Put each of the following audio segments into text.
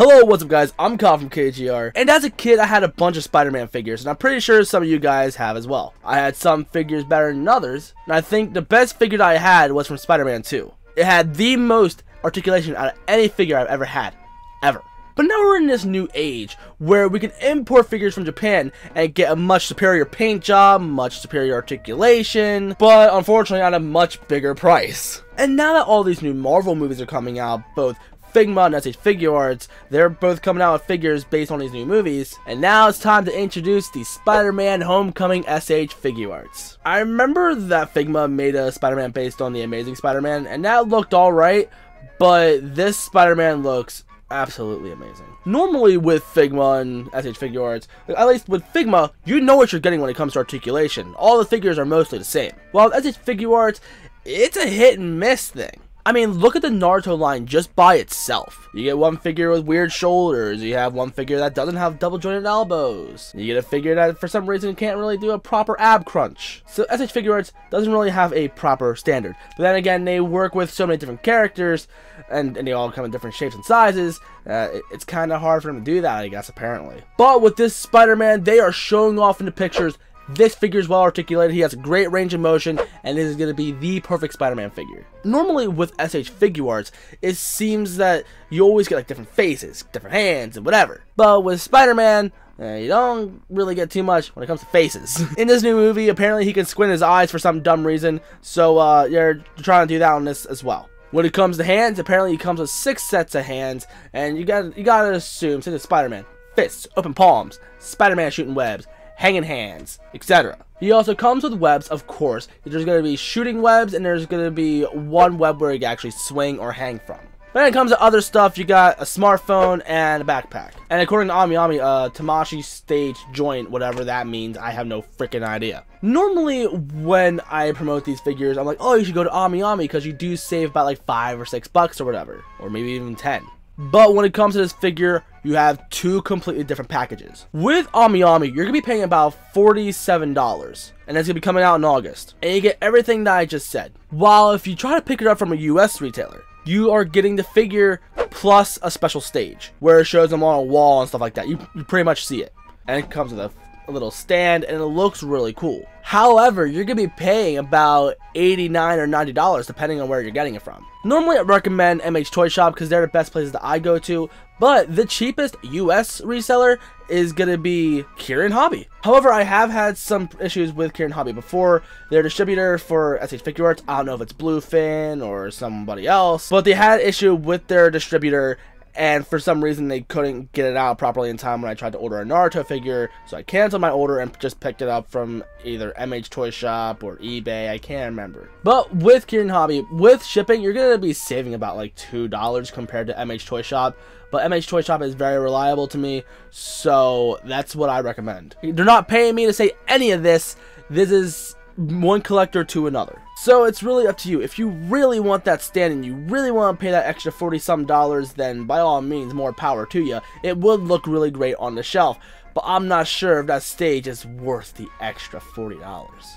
Hello, what's up guys, I'm Kyle from KGR, and as a kid I had a bunch of Spider-Man figures, and I'm pretty sure some of you guys have as well. I had some figures better than others, and I think the best figure that I had was from Spider-Man 2. It had the most articulation out of any figure I've ever had, ever. But now we're in this new age, where we can import figures from Japan and get a much superior paint job, much superior articulation, but unfortunately at a much bigger price. And now that all these new Marvel movies are coming out, both Figma and SH Figuarts, they're both coming out with figures based on these new movies, and now it's time to introduce the Spider-Man Homecoming SH Figuarts. I remember that Figma made a Spider-Man based on the Amazing Spider-Man, and that looked alright, but this Spider-Man looks absolutely amazing. Normally with Figma and SH Figuarts, at least with Figma, you know what you're getting when it comes to articulation. All the figures are mostly the same. While with SH Figuarts, it's a hit and miss thing. I mean, look at the Naruto line just by itself. You get one figure with weird shoulders, you have one figure that doesn't have double jointed elbows, you get a figure that for some reason can't really do a proper ab crunch. So SH Figuarts doesn't really have a proper standard. But then again, they work with so many different characters, and they all come in different shapes and sizes. It's kind of hard for them to do that, I guess, apparently. But with this Spider-Man, they are showing off in the pictures. This figure is well articulated, he has a great range of motion, and this is going to be the perfect Spider-Man figure. Normally with SH Figuarts, it seems that you always get like different faces, different hands, and whatever. But with Spider-Man, you don't really get too much when it comes to faces. In this new movie, apparently he can squint his eyes for some dumb reason, so you're trying to do that on this as well. When it comes to hands, apparently he comes with 6 sets of hands, and you gotta assume, since it's Spider-Man, fists, open palms, Spider-Man shooting webs, hanging hands, etc. He also comes with webs, of course. There's going to be shooting webs, and there's going to be one web where you can actually swing or hang from. But when it comes to other stuff, you got a smartphone and a backpack. And according to Ami, Tamashi stage joint, whatever that means, I have no freaking idea. Normally, when I promote these figures, I'm like, oh, you should go to Ami because you do save about like $5 or $6 or whatever, or maybe even 10. But when it comes to this figure, you have 2 completely different packages. With Ami, you're going to be paying about $47, and it's going to be coming out in August. And you get everything that I just said. While if you try to pick it up from a US retailer, you are getting the figure plus a special stage, where it shows them on a wall and stuff like that. You pretty much see it. And it comes with a little stand, and it looks really cool. However, you're going to be paying about $89 or $90 depending on where you're getting it from. Normally I recommend MH Toy Shop because they're the best places that I go to, but the cheapest US reseller is going to be Kieran Hobby. However, I have had some issues with Kieran Hobby before. Their distributor for SH Figuarts, I don't know if it's Bluefin or somebody else, but they had an issue with their distributor, and for some reason they couldn't get it out properly in time when I tried to order a Naruto figure, so I canceled my order and just picked it up from either MH Toy Shop or eBay, I can't remember. But with Kieran Hobby, with shipping, you're going to be saving about like $2 compared to MH Toy Shop, but MH Toy Shop is very reliable to me, so that's what I recommend. They're not paying me to say any of this. This is one collector to another. So it's really up to you. If you really want that stand and you really want to pay that extra $40-some, then by all means, more power to you. It would look really great on the shelf, but I'm not sure if that stage is worth the extra $40.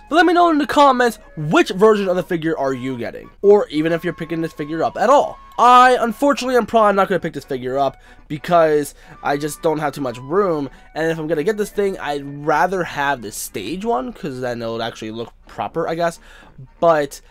But let me know in the comments, which version of the figure are you getting? Or even if you're picking this figure up at all. Unfortunately, I'm probably not going to pick this figure up because I just don't have too much room. And if I'm going to get this thing, I'd rather have the stage one because then it'll actually look proper, I guess. But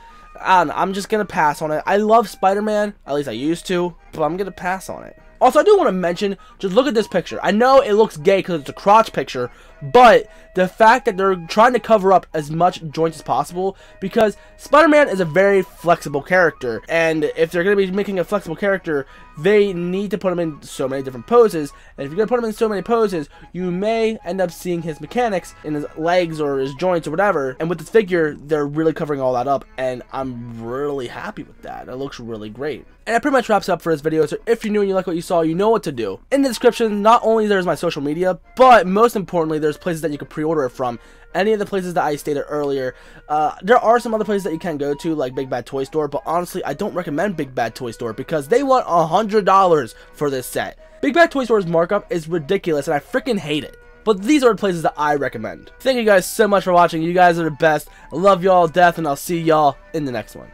I don't know, I'm just going to pass on it. I love Spider-Man, at least I used to, but I'm going to pass on it. Also, I do want to mention, just look at this picture. I know it looks gay because it's a crotch picture, but the fact that they're trying to cover up as much joints as possible, because Spider-Man is a very flexible character, and if they're going to be making a flexible character, they need to put him in so many different poses, and if you're going to put him in so many poses, you may end up seeing his mechanics in his legs or his joints or whatever, and with this figure, they're really covering all that up, and I'm really happy with that. It looks really great. And that pretty much wraps up for this video, so if you're new and you like what you saw, you know what to do. In the description, not only there's my social media, but most importantly, there's places that you can pre-order it from. Any of the places that I stated earlier. There are some other places that you can go to, like Big Bad Toy Store, but honestly, I don't recommend Big Bad Toy Store because they want $100 for this set. Big Bad Toy Store's markup is ridiculous, and I freaking hate it. But these are the places that I recommend. Thank you guys so much for watching. You guys are the best. I love y'all to death, and I'll see y'all in the next one.